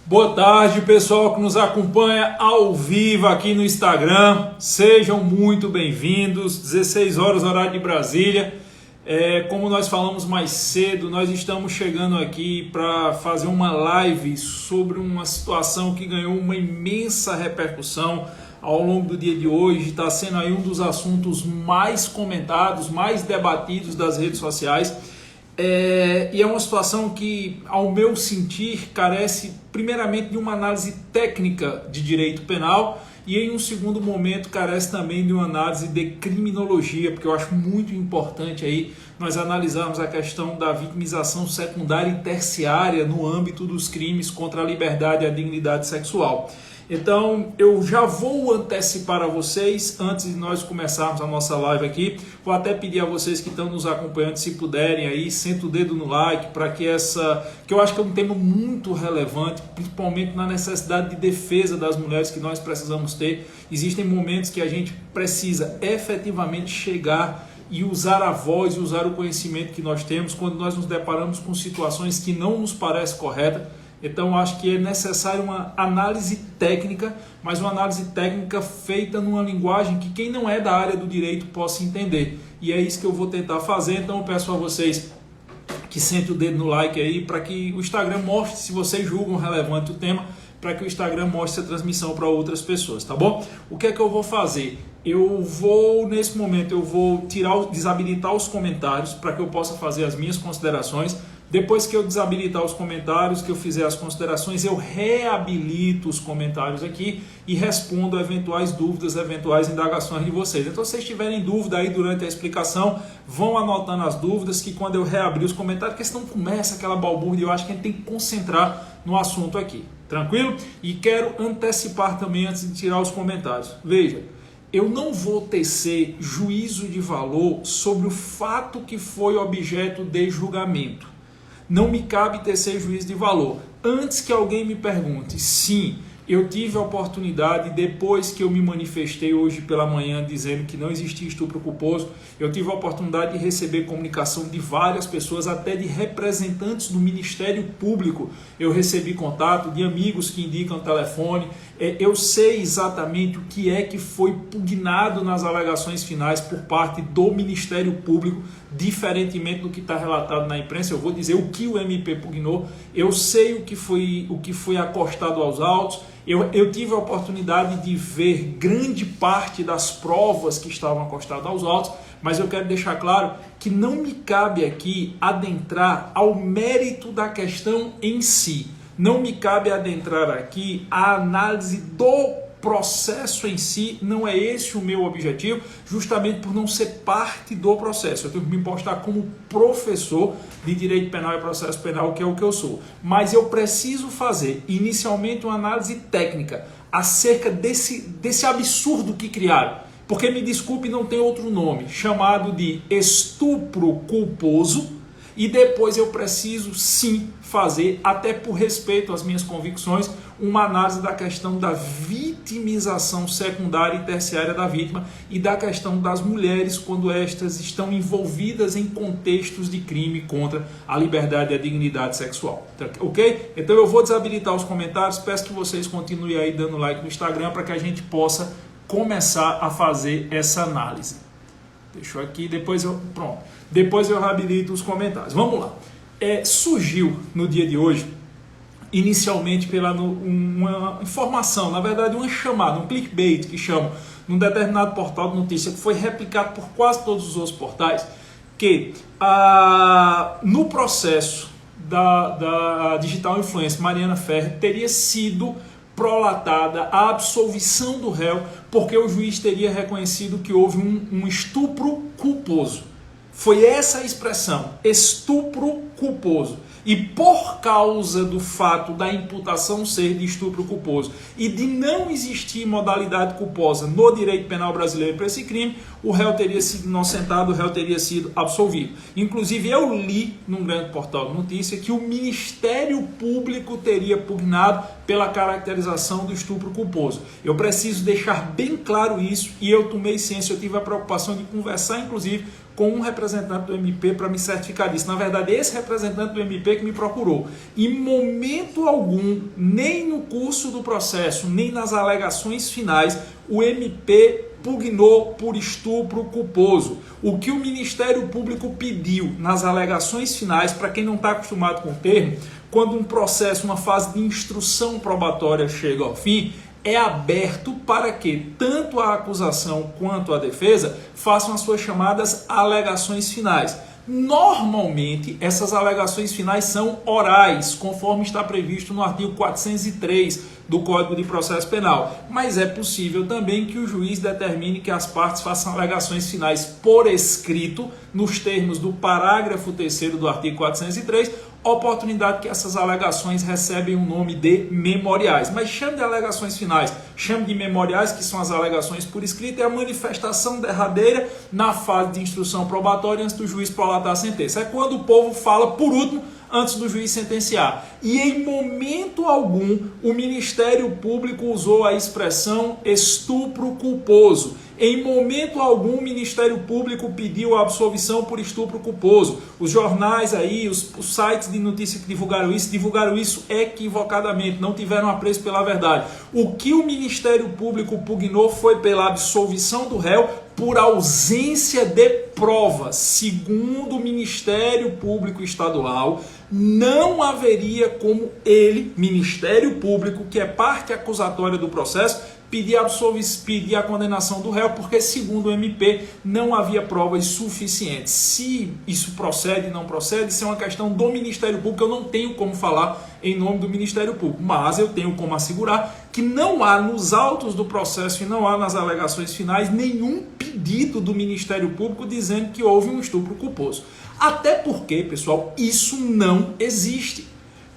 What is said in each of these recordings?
Boa tarde, pessoal que nos acompanha ao vivo aqui no Instagram. Sejam muito bem-vindos. 16 horas, horário de Brasília. Como nós falamos mais cedo, nós estamos chegando aqui para fazer uma live sobre uma situação que ganhou uma imensa repercussão ao longo do dia de hoje. Está sendo aí um dos assuntos mais comentados, mais debatidos das redes sociais. E é uma situação que, ao meu sentir, carece primeiramente de uma análise técnica de direito penal e, em um segundo momento, carece também de uma análise de criminologia, porque eu acho muito importante aí nós analisarmos a questão da vitimização secundária e terciária no âmbito dos crimes contra a liberdade e a dignidade sexual. Então, eu já vou antecipar a vocês, antes de nós começarmos a nossa live aqui, vou até pedir a vocês que estão nos acompanhando, se puderem aí, senta o dedo no like, para que eu acho que é um tema muito relevante, principalmente na necessidade de defesa das mulheres que nós precisamos ter. Existem momentos que a gente precisa efetivamente chegar e usar a voz e usar o conhecimento que nós temos quando nós nos deparamos com situações que não nos parecem corretas. Então, acho que é necessário uma análise técnica, mas uma análise técnica feita numa linguagem que quem não é da área do direito possa entender. E é isso que eu vou tentar fazer. Então, eu peço a vocês que sentem o dedo no like aí, para que o Instagram mostre, se vocês julgam relevante o tema, para que o Instagram mostre a transmissão para outras pessoas, tá bom? O que é que eu vou fazer? Nesse momento, eu vou desabilitar os comentários para que eu possa fazer as minhas considerações. Depois que eu desabilitar os comentários, que eu fizer as considerações, eu reabilito os comentários aqui e respondo a eventuais dúvidas, eventuais indagações de vocês. Então, se vocês tiverem dúvida aí durante a explicação, vão anotando as dúvidas, que quando eu reabrir os comentários, porque senão começa aquela balbúrdia, eu acho que a gente tem que concentrar no assunto aqui. Tranquilo? E quero antecipar também antes de tirar os comentários. Veja, eu não vou tecer juízo de valor sobre o fato que foi objeto de julgamento. Não me cabe tecer juízo de valor. Antes que alguém me pergunte, sim, eu tive a oportunidade, depois que eu me manifestei hoje pela manhã dizendo que não existia estupro culposo, eu tive a oportunidade de receber comunicação de várias pessoas, até de representantes do Ministério Público. Eu recebi contato de amigos que indicam telefone. Eu sei exatamente o que é que foi pugnado nas alegações finais por parte do Ministério Público, diferentemente do que está relatado na imprensa. Eu vou dizer o que o MP pugnou, eu sei o que foi acostado aos autos, eu tive a oportunidade de ver grande parte das provas que estavam acostadas aos autos, mas eu quero deixar claro que não me cabe aqui adentrar ao mérito da questão em si. Não me cabe adentrar aqui a análise do processo em si, não é esse o meu objetivo, justamente por não ser parte do processo. Eu tenho que me postar como professor de Direito Penal e Processo Penal, que é o que eu sou. Mas eu preciso fazer, inicialmente, uma análise técnica acerca desse absurdo que criaram. Porque, me desculpe, não tem outro nome, chamado de estupro culposo. E depois eu preciso sim fazer, até por respeito às minhas convicções, uma análise da questão da vitimização secundária e terciária da vítima e da questão das mulheres quando estas estão envolvidas em contextos de crime contra a liberdade e a dignidade sexual. Ok? Então eu vou desabilitar os comentários, peço que vocês continuem aí dando like no Instagram para que a gente possa começar a fazer essa análise. Deixa eu aqui, depois eu reabilito os comentários. Vamos lá. Surgiu no dia de hoje, inicialmente pela uma informação, na verdade uma chamada, um clickbait que chamam, num determinado portal de notícia que foi replicado por quase todos os outros portais, que no processo da digital influencer Mariana Ferrer teria sido prolatada a absolvição do réu, porque o juiz teria reconhecido que houve um estupro culposo. Foi essa a expressão, estupro culposo. E por causa do fato da imputação ser de estupro culposo e de não existir modalidade culposa no direito penal brasileiro para esse crime, o réu teria sido inocentado, o réu teria sido absolvido. Inclusive, eu li num grande portal de notícia que o Ministério Público teria pugnado pela caracterização do estupro culposo. Eu preciso deixar bem claro isso, e eu tomei ciência, eu tive a preocupação de conversar, inclusive, com um representante do MP para me certificar disso. Na verdade, esse representante do MP que me procurou. Em momento algum, nem no curso do processo, nem nas alegações finais, o MP pugnou por estupro culposo. O que o Ministério Público pediu nas alegações finais, para quem não está acostumado com o termo, quando um processo, uma fase de instrução probatória chega ao fim, é aberto para que tanto a acusação quanto a defesa façam as suas chamadas alegações finais. Normalmente, essas alegações finais são orais, conforme está previsto no artigo 403 do Código de Processo Penal. Mas é possível também que o juiz determine que as partes façam alegações finais por escrito, nos termos do parágrafo 3º do artigo 403, oportunidade que essas alegações recebem o nome de memoriais. Mas chame de alegações finais, chame de memoriais, que são as alegações por escrito, é a manifestação derradeira na fase de instrução probatória antes do juiz prolatar a sentença. É quando o povo fala por último, antes do juiz sentenciar. E em momento algum o Ministério Público usou a expressão estupro culposo. Em momento algum o Ministério Público pediu a absolvição por estupro culposo. Os jornais aí, os sites de notícia que divulgaram isso equivocadamente, não tiveram apreço pela verdade. O que o Ministério Público pugnou foi pela absolvição do réu por ausência de provas. Segundo o Ministério Público Estadual, não haveria como ele, Ministério Público, que é parte acusatória do processo, pedir a condenação do réu, porque, segundo o MP, não havia provas suficientes. Se isso procede ou não procede, isso é uma questão do Ministério Público, eu não tenho como falar em nome do Ministério Público, mas eu tenho como assegurar que não há nos autos do processo e não há nas alegações finais nenhum pedido do Ministério Público dizendo que houve um estupro culposo. Até porque, pessoal, isso não existe.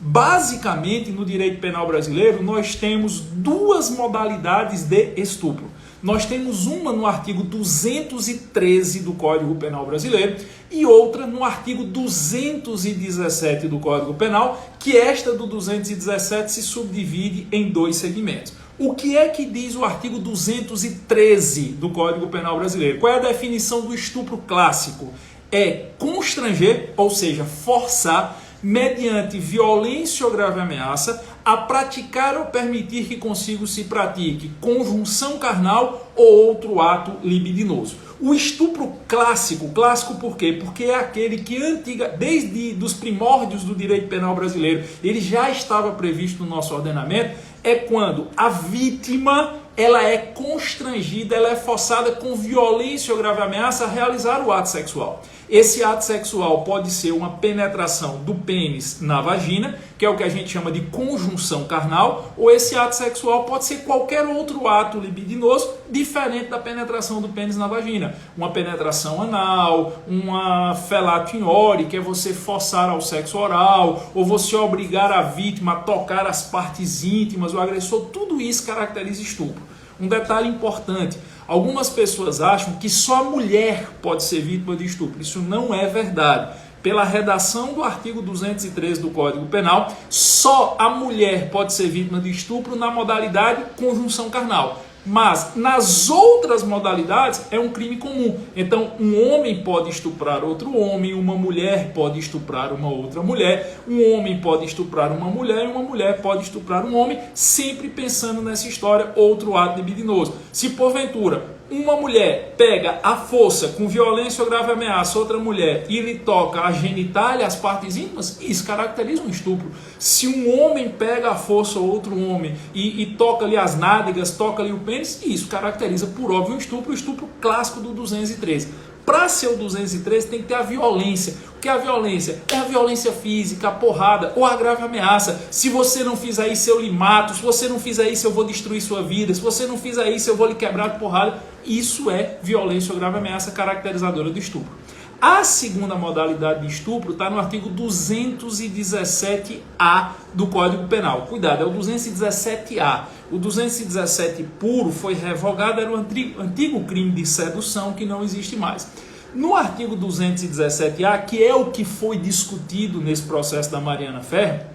Basicamente, no direito penal brasileiro, nós temos duas modalidades de estupro. Nós temos uma no artigo 213 do Código Penal brasileiro e outra no artigo 217 do Código Penal, que esta do 217 se subdivide em dois segmentos. O que é que diz o artigo 213 do Código Penal brasileiro? Qual é a definição do estupro clássico? É constranger, ou seja, forçar, mediante violência ou grave ameaça, a praticar ou permitir que consigo se pratique conjunção carnal ou outro ato libidinoso. O estupro clássico por quê? Porque é aquele que desde os primórdios do direito penal brasileiro, ele já estava previsto no nosso ordenamento, é quando a vítima ela é constrangida, ela é forçada com violência ou grave ameaça a realizar o ato sexual. Esse ato sexual pode ser uma penetração do pênis na vagina, que é o que a gente chama de conjunção carnal, ou esse ato sexual pode ser qualquer outro ato libidinoso diferente da penetração do pênis na vagina. Uma penetração anal, uma felato in ore, que é você forçar ao sexo oral, ou você obrigar a vítima a tocar as partes íntimas, o agressor, tudo isso caracteriza estupro. Um detalhe importante, algumas pessoas acham que só a mulher pode ser vítima de estupro. Isso não é verdade. Pela redação do artigo 213 do Código Penal, só a mulher pode ser vítima de estupro na modalidade conjunção carnal. Mas nas outras modalidades é um crime comum. Então um homem pode estuprar outro homem, uma mulher pode estuprar uma outra mulher, um homem pode estuprar uma mulher e uma mulher pode estuprar um homem, sempre pensando nessa história, outro ato libidinoso. Se porventura uma mulher pega à força, com violência ou grave ameaça, outra mulher e lhe toca a genitália, as partes íntimas, isso caracteriza um estupro. Se um homem pega à força outro homem e toca-lhe as nádegas, toca-lhe o pênis, isso caracteriza por óbvio um estupro, o estupro clássico do 213. Para ser o 213 tem que ter a violência. O que é a violência? É a violência física, a porrada ou a grave ameaça. Se você não fizer isso eu lhe mato, se você não fizer isso eu vou destruir sua vida, se você não fizer isso eu vou lhe quebrar de porrada. Isso é violência ou grave ameaça caracterizadora do estupro. A segunda modalidade de estupro está no artigo 217A do Código Penal. Cuidado, é o 217A. O 217 puro foi revogado, era o antigo crime de sedução que não existe mais. No artigo 217A, que é o que foi discutido nesse processo da Mariana Ferrer,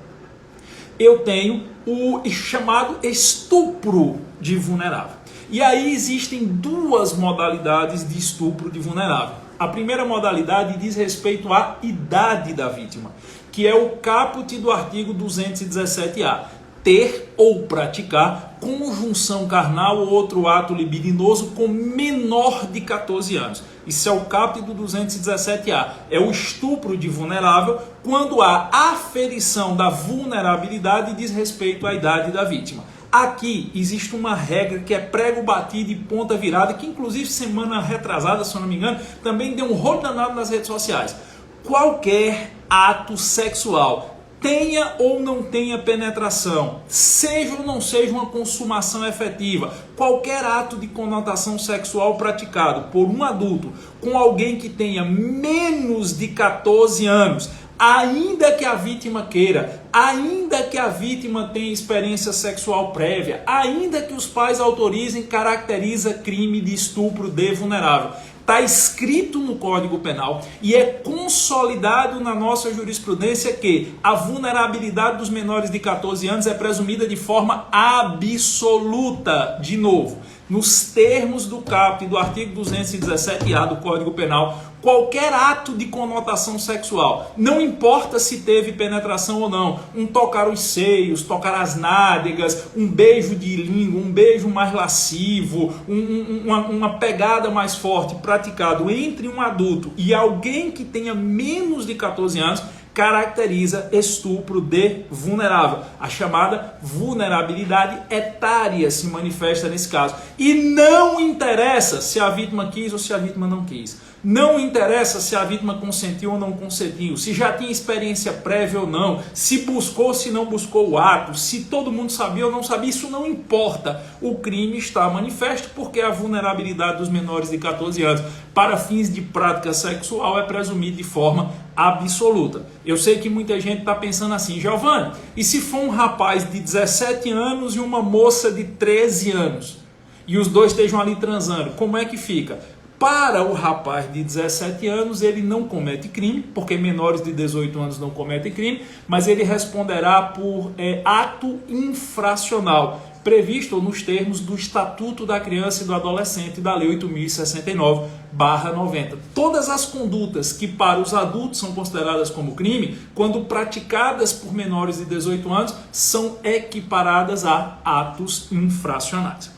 eu tenho o chamado estupro de vulnerável. E aí existem duas modalidades de estupro de vulnerável. A primeira modalidade diz respeito à idade da vítima, que é o caput do artigo 217-A. Ter ou praticar conjunção carnal ou outro ato libidinoso com menor de 14 anos. Isso é o caput do 217-A. É o estupro de vulnerável quando há aferição da vulnerabilidade diz respeito à idade da vítima. Aqui existe uma regra que é prego batido e ponta virada, que inclusive semana retrasada, se eu não me engano, também deu um rolo danado nas redes sociais. Qualquer ato sexual, tenha ou não tenha penetração, seja ou não seja uma consumação efetiva, qualquer ato de conotação sexual praticado por um adulto com alguém que tenha menos de 14 anos, ainda que a vítima queira, ainda que a vítima tenha experiência sexual prévia, ainda que os pais autorizem, caracteriza crime de estupro de vulnerável. Está escrito no Código Penal e é consolidado na nossa jurisprudência que a vulnerabilidade dos menores de 14 anos é presumida de forma absoluta. De novo, nos termos do caput do artigo 217-A do Código Penal, qualquer ato de conotação sexual, não importa se teve penetração ou não, um tocar os seios, tocar as nádegas, um beijo de língua, um beijo mais lascivo, uma pegada mais forte praticado entre um adulto e alguém que tenha menos de 14 anos, caracteriza estupro de vulnerável. A chamada vulnerabilidade etária se manifesta nesse caso. E não interessa se a vítima quis ou se a vítima não quis. Não interessa se a vítima consentiu ou não consentiu, se já tinha experiência prévia ou não, se buscou ou se não buscou o ato, se todo mundo sabia ou não sabia, isso não importa. O crime está manifesto porque a vulnerabilidade dos menores de 14 anos para fins de prática sexual é presumida de forma absoluta. Eu sei que muita gente está pensando assim, Giovanni, e se for um rapaz de 17 anos e uma moça de 13 anos, e os dois estejam ali transando, como é que fica? Para o rapaz de 17 anos, ele não comete crime, porque menores de 18 anos não cometem crime, mas ele responderá por ato infracional, previsto nos termos do Estatuto da Criança e do Adolescente da Lei 8.069/90. Todas as condutas que para os adultos são consideradas como crime, quando praticadas por menores de 18 anos, são equiparadas a atos infracionais.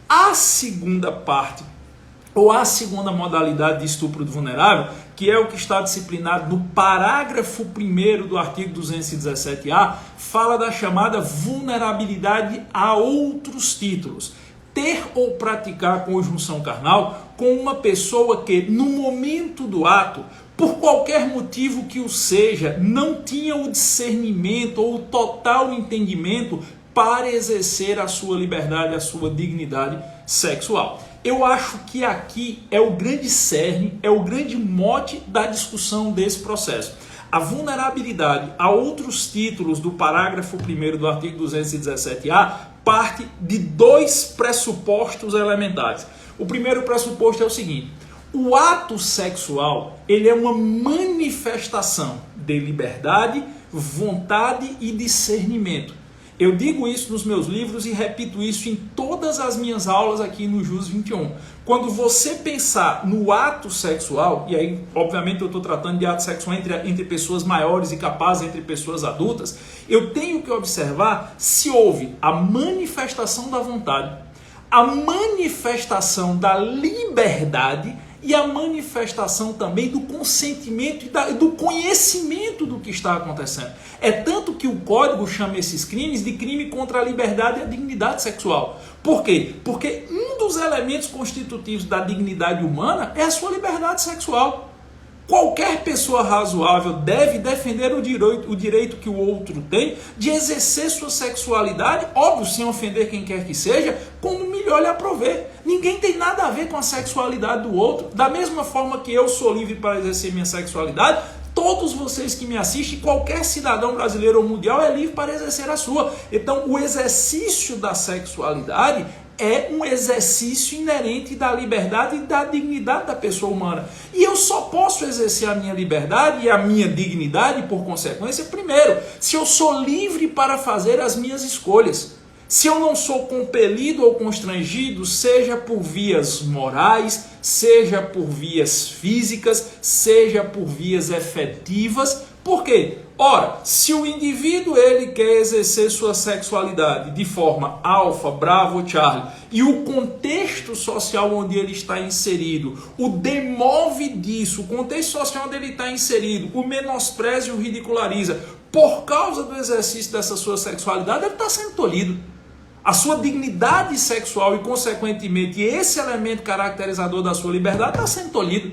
A segunda parte, ou a segunda modalidade de estupro de vulnerável, que é o que está disciplinado no parágrafo 1º do artigo 217-A, fala da chamada vulnerabilidade a outros títulos. Ter ou praticar conjunção carnal com uma pessoa que, no momento do ato, por qualquer motivo que o seja, não tinha o discernimento ou o total entendimento para exercer a sua liberdade, a sua dignidade sexual. Eu acho que aqui é o grande cerne, é o grande mote da discussão desse processo. A vulnerabilidade a outros títulos do parágrafo 1º do artigo 217-A parte de dois pressupostos elementares. O primeiro pressuposto é o seguinte: o ato sexual ele é uma manifestação de liberdade, vontade e discernimento. Eu digo isso nos meus livros e repito isso em todas as minhas aulas aqui no JUS 21. Quando você pensar no ato sexual, e aí obviamente eu estou tratando de ato sexual entre pessoas maiores e capazes, entre pessoas adultas, eu tenho que observar se houve a manifestação da vontade, a manifestação da liberdade e a manifestação também do consentimento e do conhecimento do que está acontecendo. É tanto que o Código chama esses crimes de crime contra a liberdade e a dignidade sexual. Por quê? Porque um dos elementos constitutivos da dignidade humana é a sua liberdade sexual. Qualquer pessoa razoável deve defender o direito que o outro tem de exercer sua sexualidade, óbvio, sem ofender quem quer que seja, como melhor lhe aprover. Ninguém tem nada a ver com a sexualidade do outro. Da mesma forma que eu sou livre para exercer minha sexualidade, todos vocês que me assistem, qualquer cidadão brasileiro ou mundial é livre para exercer a sua. Então, o exercício da sexualidade é um exercício inerente da liberdade e da dignidade da pessoa humana. E eu só posso exercer a minha liberdade e a minha dignidade, por consequência, primeiro, se eu sou livre para fazer as minhas escolhas. Se eu não sou compelido ou constrangido, seja por vias morais, seja por vias físicas, seja por vias efetivas. Por quê? Ora, se o indivíduo ele quer exercer sua sexualidade de forma alfa, bravo, Charlie, e o contexto social onde ele está inserido o demove disso, o contexto social onde ele está inserido o menospreza e o ridiculariza por causa do exercício dessa sua sexualidade, ele está sendo tolhido. A sua dignidade sexual e, consequentemente, esse elemento caracterizador da sua liberdade está sendo tolhido.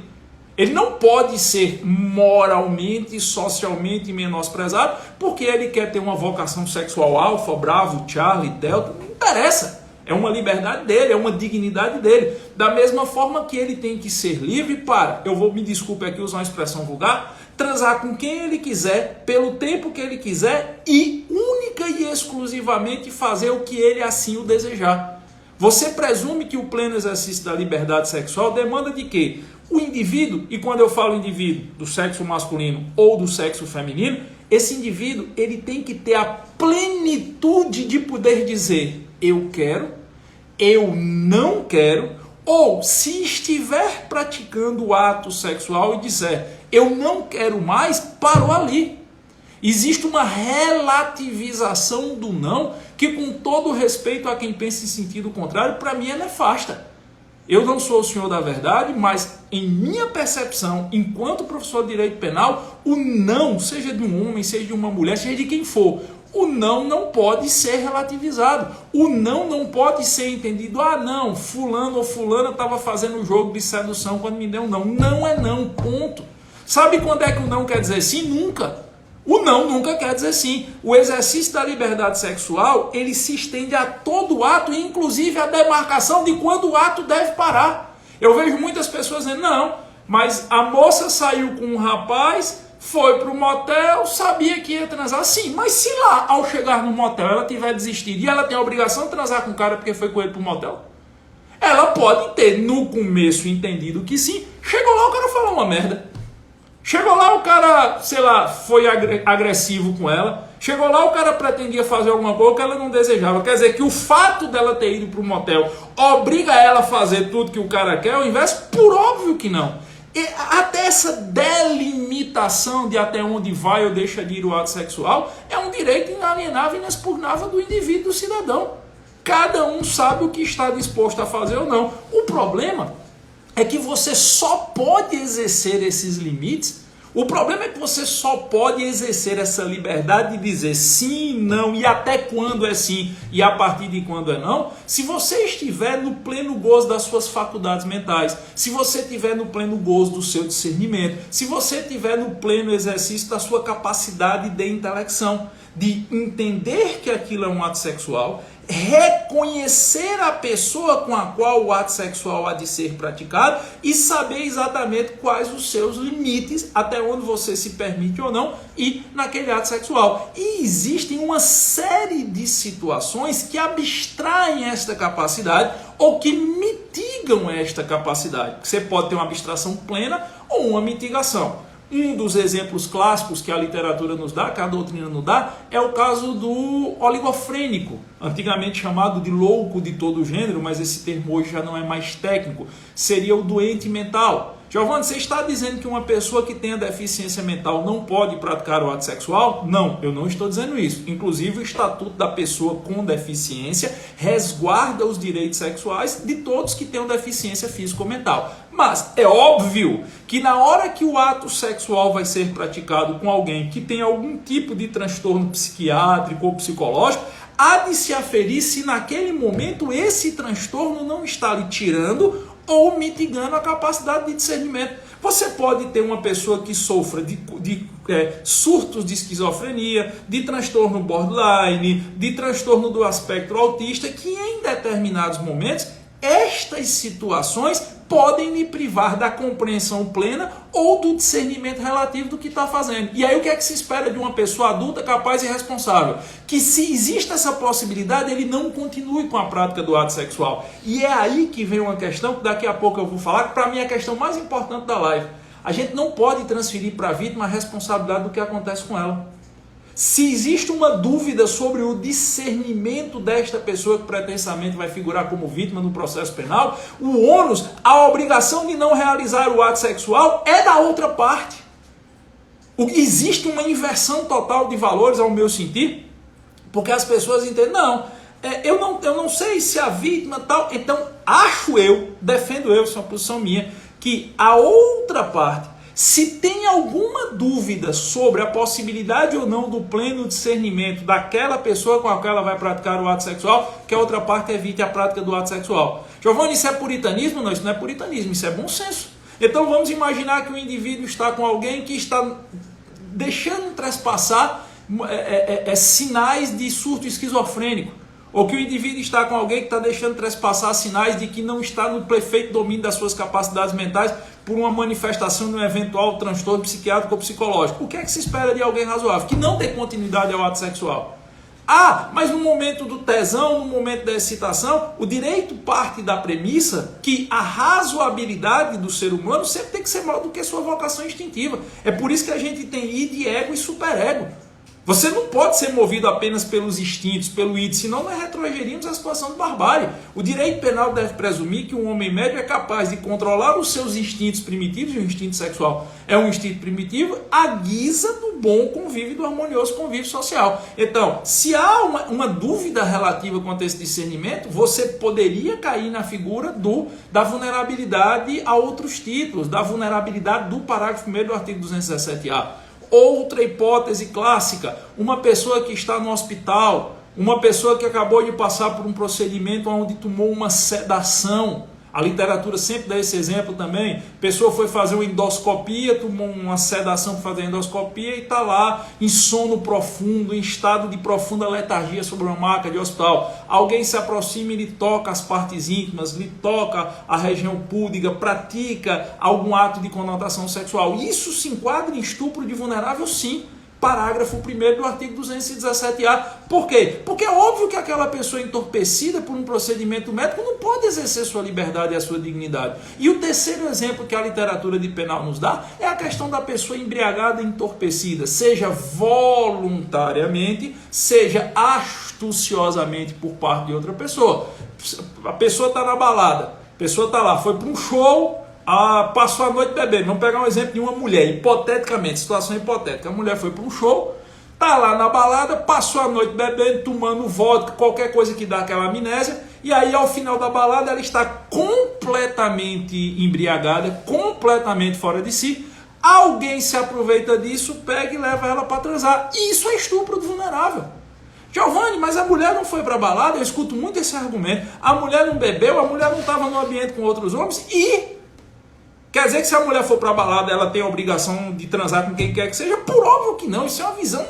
Ele não pode ser moralmente e socialmente menosprezado porque ele quer ter uma vocação sexual alfa, bravo, Charlie, delta, não interessa. É uma liberdade dele, é uma dignidade dele. Da mesma forma que ele tem que ser livre para, me desculpe aqui usar uma expressão vulgar, transar com quem ele quiser, pelo tempo que ele quiser e única e exclusivamente fazer o que ele assim o desejar. Você presume que o pleno exercício da liberdade sexual demanda de quê? O indivíduo, e quando eu falo indivíduo do sexo masculino ou do sexo feminino, esse indivíduo ele tem que ter a plenitude de poder dizer eu quero, eu não quero, ou se estiver praticando o ato sexual e disser eu não quero mais, parou ali. Existe uma relativização do não que, com todo respeito a quem pensa em sentido contrário, para mim é nefasta. Eu não sou o senhor da verdade, mas em minha percepção, enquanto professor de direito penal, o não, seja de um homem, seja de uma mulher, seja de quem for, o não pode ser relativizado. O não pode ser entendido, não, fulano ou fulana estava fazendo um jogo de sedução quando me deu um não. Não é não, ponto. Sabe quando é que o não quer dizer sim? Nunca. O não nunca quer dizer sim. O exercício da liberdade sexual, ele se estende a todo ato, inclusive a demarcação de quando o ato deve parar. Eu vejo muitas pessoas dizendo, não, mas a moça saiu com um rapaz, foi para o motel, sabia que ia transar. Sim, mas se lá, ao chegar no motel, ela tiver desistido e ela tem a obrigação de transar com o cara porque foi com ele para o motel, ela pode ter no começo entendido que sim, chegou lá o cara falou uma merda. Chegou lá o cara, sei lá, foi agressivo com ela. Chegou lá o cara pretendia fazer alguma coisa que ela não desejava. Quer dizer que o fato dela ter ido para o motel obriga ela a fazer tudo que o cara quer, ao invés, por óbvio que não. E até essa delimitação de até onde vai ou deixa de ir o ato sexual é um direito inalienável e inexpugnável do indivíduo, do cidadão. Cada um sabe o que está disposto a fazer ou não. O problema é que você só pode exercer esses limites. O problema é que você só pode exercer essa liberdade de dizer sim, não e até quando é sim e a partir de quando é não, se você estiver no pleno gozo das suas faculdades mentais, se você estiver no pleno gozo do seu discernimento, se você estiver no pleno exercício da sua capacidade de intelecção, de entender que aquilo é um ato sexual, reconhecer a pessoa com a qual o ato sexual há de ser praticado e saber exatamente quais os seus limites, até onde você se permite ou não ir naquele ato sexual. E existem uma série de situações que abstraem esta capacidade ou que mitigam esta capacidade. Você pode ter uma abstração plena ou uma mitigação. Um dos exemplos clássicos que a literatura nos dá, que a doutrina nos dá, é o caso do oligofrênico, antigamente chamado de louco de todo gênero, mas esse termo hoje já não é mais técnico, seria o doente mental. Giovanni, você está dizendo que uma pessoa que tenha deficiência mental não pode praticar o ato sexual? Não, eu não estou dizendo isso. Inclusive, o Estatuto da Pessoa com Deficiência resguarda os direitos sexuais de todos que tenham deficiência física ou mental. Mas é óbvio que na hora que o ato sexual vai ser praticado com alguém que tem algum tipo de transtorno psiquiátrico ou psicológico, há de se aferir se naquele momento esse transtorno não está lhe tirando ou mitigando a capacidade de discernimento. Você pode ter uma pessoa que sofra de surtos de esquizofrenia, de transtorno borderline, de transtorno do espectro autista, que em determinados momentos estas situações podem lhe privar da compreensão plena ou do discernimento relativo do que está fazendo. E aí o que é que se espera de uma pessoa adulta, capaz e responsável? Que se existe essa possibilidade, ele não continue com a prática do ato sexual. E é aí que vem uma questão que daqui a pouco eu vou falar, que para mim é a questão mais importante da live. A gente não pode transferir para a vítima a responsabilidade do que acontece com ela. Se existe uma dúvida sobre o discernimento desta pessoa que pretensamente vai figurar como vítima no processo penal, o ônus, a obrigação de não realizar o ato sexual é da outra parte. Existe uma inversão total de valores, ao meu sentir, porque as pessoas entendem, eu não sei se a vítima tal, então defendo eu, isso é uma posição minha, que a outra parte, se tem alguma dúvida sobre a possibilidade ou não do pleno discernimento daquela pessoa com a qual ela vai praticar o ato sexual, que a outra parte evite a prática do ato sexual. Giovanni, isso é puritanismo? Não, isso não é puritanismo, isso é bom senso. Então vamos imaginar que o indivíduo está com alguém que está deixando trespassar sinais de surto esquizofrênico. Ou que o indivíduo está com alguém que está deixando trespassar sinais de que não está no perfeito domínio das suas capacidades mentais por uma manifestação de um eventual transtorno psiquiátrico ou psicológico. O que é que se espera de alguém razoável? Que não dê continuidade ao ato sexual. Mas no momento do tesão, no momento da excitação, o direito parte da premissa que a razoabilidade do ser humano sempre tem que ser maior do que a sua vocação instintiva. É por isso que a gente tem id, ego e superego. Você não pode ser movido apenas pelos instintos, pelo id, senão nós retroagiríamos a situação de barbárie. O direito penal deve presumir que um homem médio é capaz de controlar os seus instintos primitivos, e o instinto sexual é um instinto primitivo, à guisa do bom convívio, do harmonioso convívio social. Então, se há uma dúvida relativa quanto a esse discernimento, você poderia cair na figura da vulnerabilidade a outros títulos, da vulnerabilidade do parágrafo 1º do artigo 217-A. Outra hipótese clássica, uma pessoa que está no hospital, uma pessoa que acabou de passar por um procedimento onde tomou uma sedação. A literatura sempre dá esse exemplo também. A pessoa foi fazer uma endoscopia, tomou uma sedação para fazer a endoscopia e está lá em sono profundo, em estado de profunda letargia sobre uma maca de hospital. Alguém se aproxima e lhe toca as partes íntimas, lhe toca a região púdica, pratica algum ato de conotação sexual. Isso se enquadra em estupro de vulnerável, sim. Parágrafo 1º do artigo 217-A. Por quê? Porque é óbvio que aquela pessoa entorpecida por um procedimento médico não pode exercer sua liberdade e a sua dignidade. E o terceiro exemplo que a literatura de penal nos dá é a questão da pessoa embriagada e entorpecida, seja voluntariamente, seja astuciosamente por parte de outra pessoa. A pessoa está na balada, a pessoa está lá, foi para um show, passou a noite bebendo. Vamos pegar um exemplo de uma mulher, hipoteticamente, situação hipotética. A mulher foi para um show, está lá na balada, passou a noite bebendo, tomando vodka, qualquer coisa que dá aquela amnésia, e aí ao final da balada ela está completamente embriagada, completamente fora de si. Alguém se aproveita disso, pega e leva ela para transar. Isso é estupro vulnerável. Giovanni, mas a mulher não foi para a balada? Eu escuto muito esse argumento. A mulher não bebeu, a mulher não estava no ambiente com outros homens e... Quer dizer que se a mulher for para a balada, ela tem a obrigação de transar com quem quer que seja? Por óbvio que não. Isso é uma visão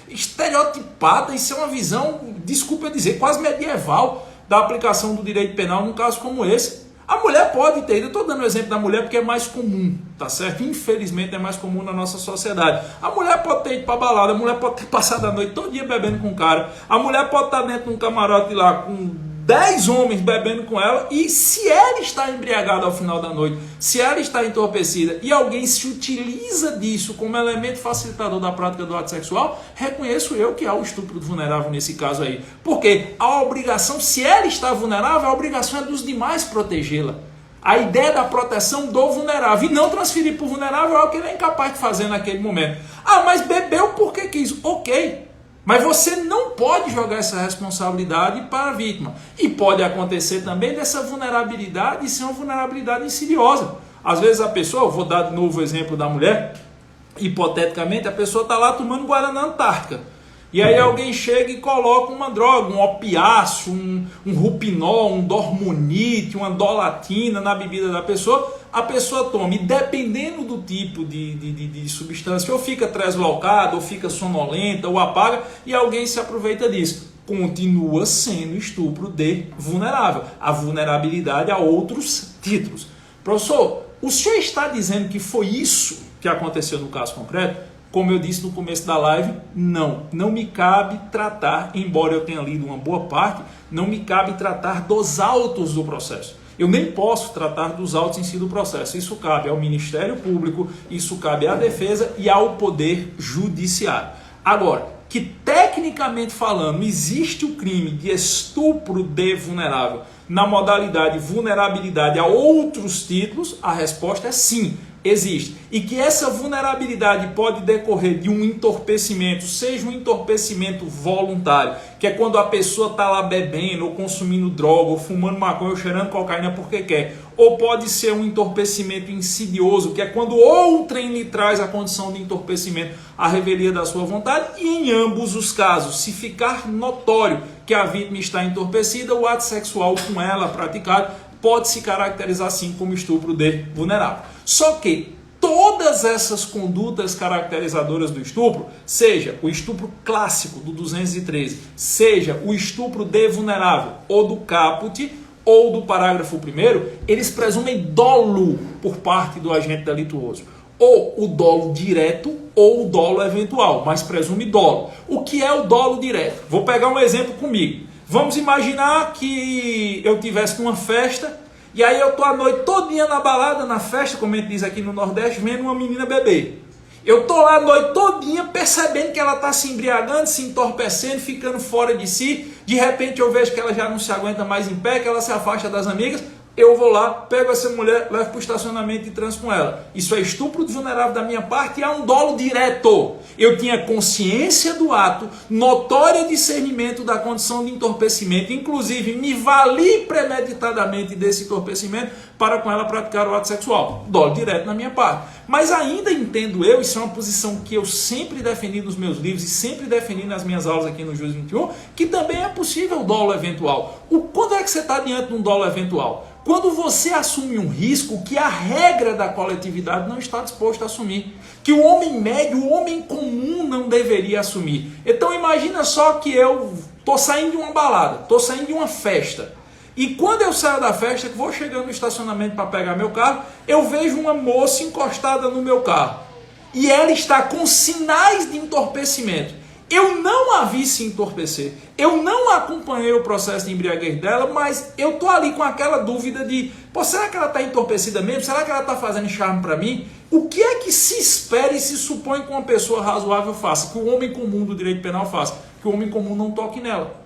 estereotipada, isso é uma visão, desculpa eu dizer, quase medieval da aplicação do direito penal num caso como esse. A mulher pode ter ido, eu estou dando o exemplo da mulher porque é mais comum, tá certo? Infelizmente é mais comum na nossa sociedade. A mulher pode ter ido para a balada, a mulher pode ter passado a noite todo dia bebendo com o cara, a mulher pode estar dentro de um camarote lá com 10 homens bebendo com ela, e se ela está embriagada ao final da noite, se ela está entorpecida e alguém se utiliza disso como elemento facilitador da prática do ato sexual, reconheço eu que há o estupro vulnerável nesse caso aí. Porque a obrigação, se ela está vulnerável, a obrigação é dos demais protegê-la. A ideia da proteção do vulnerável e não transferir para o vulnerável é algo que ele é incapaz de fazer naquele momento. Mas bebeu porque quis. Ok. Mas você não pode jogar essa responsabilidade para a vítima. E pode acontecer também dessa vulnerabilidade ser uma vulnerabilidade insidiosa. Às vezes a pessoa, eu vou dar de novo o exemplo da mulher, hipoteticamente a pessoa está lá tomando Guaraná Antártica. E aí alguém chega e coloca uma droga, um opiáceo, um Rupinol, um Dormonite, uma Dolatina na bebida da pessoa, a pessoa toma. E dependendo do tipo de substância, ou fica tresloucada, ou fica sonolenta, ou apaga, e alguém se aproveita disso. Continua sendo estupro de vulnerável. A vulnerabilidade a outros títulos. Professor, o senhor está dizendo que foi isso que aconteceu no caso concreto? Como eu disse no começo da live, não me cabe tratar, embora eu tenha lido uma boa parte, não me cabe tratar dos autos do processo. Eu nem posso tratar dos autos em si do processo. Isso cabe ao Ministério Público, isso cabe à defesa e ao Poder Judiciário. Agora, que, tecnicamente falando, existe o crime de estupro de vulnerável na modalidade vulnerabilidade a outros títulos, a resposta é sim, existe. E que essa vulnerabilidade pode decorrer de um entorpecimento, seja um entorpecimento voluntário, que é quando a pessoa está lá bebendo, ou consumindo droga, ou fumando maconha, ou cheirando cocaína porque quer. Ou pode ser um entorpecimento insidioso, que é quando outrem lhe traz a condição de entorpecimento à revelia da sua vontade. E em ambos os casos, se ficar notório que a vítima está entorpecida, o ato sexual com ela praticado pode se caracterizar sim como estupro de vulnerável. Só que todas essas condutas caracterizadoras do estupro, seja o estupro clássico do 213, seja o estupro de vulnerável ou do caput, ou do parágrafo 1º, eles presumem dolo por parte do agente delituoso. Ou o dolo direto ou o dolo eventual, mas presume dolo. O que é o dolo direto? Vou pegar um exemplo comigo. Vamos imaginar que eu tivesse numa festa e aí eu estou a noite todinha na balada, na festa, como a gente diz aqui no Nordeste, vendo uma menina beber. Eu estou lá a noite todinha percebendo que ela está se embriagando, se entorpecendo, ficando fora de si. De repente eu vejo que ela já não se aguenta mais em pé, que ela se afasta das amigas. Eu vou lá, pego essa mulher, levo para o estacionamento e transo com ela. Isso é estupro de vulnerável da minha parte e é um dolo direto. Eu tinha consciência do ato, notório discernimento da condição de entorpecimento, inclusive me vali premeditadamente desse entorpecimento para com ela praticar o ato sexual. Dolo direto na minha parte. Mas ainda entendo eu, isso é uma posição que eu sempre defendi nos meus livros e sempre defendi nas minhas aulas aqui no Jus 21, que também é possível o dolo eventual. Quando é que você está diante de um dolo eventual? Quando você assume um risco que a regra da coletividade não está disposta a assumir, que o homem médio, o homem comum não deveria assumir. Então imagina só que eu estou saindo de uma balada, estou saindo de uma festa, e quando eu saio da festa, que vou chegando no estacionamento para pegar meu carro, eu vejo uma moça encostada no meu carro, e ela está com sinais de entorpecimento. Eu não a vi se entorpecer, eu não acompanhei o processo de embriaguez dela, mas eu estou ali com aquela dúvida de, pô, será que ela está entorpecida mesmo? Será que ela está fazendo charme para mim? O que é que se espera e se supõe que uma pessoa razoável faça, que o homem comum do direito penal faça, que o homem comum não toque nela?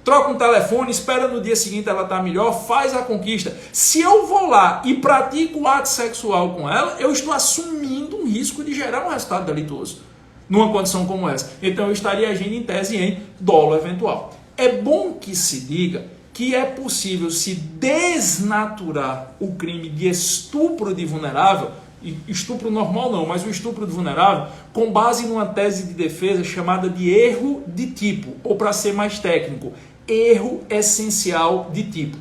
Troca um telefone, espera no dia seguinte ela estar melhor, faz a conquista. Se eu vou lá e pratico o ato sexual com ela, eu estou assumindo um risco de gerar um resultado delituoso numa condição como essa. Então eu estaria agindo em tese em dolo eventual. É bom que se diga que é possível se desnaturar o crime de estupro de vulnerável, estupro normal não, mas o estupro de vulnerável, com base numa tese de defesa chamada de erro de tipo, ou para ser mais técnico, erro essencial de tipo.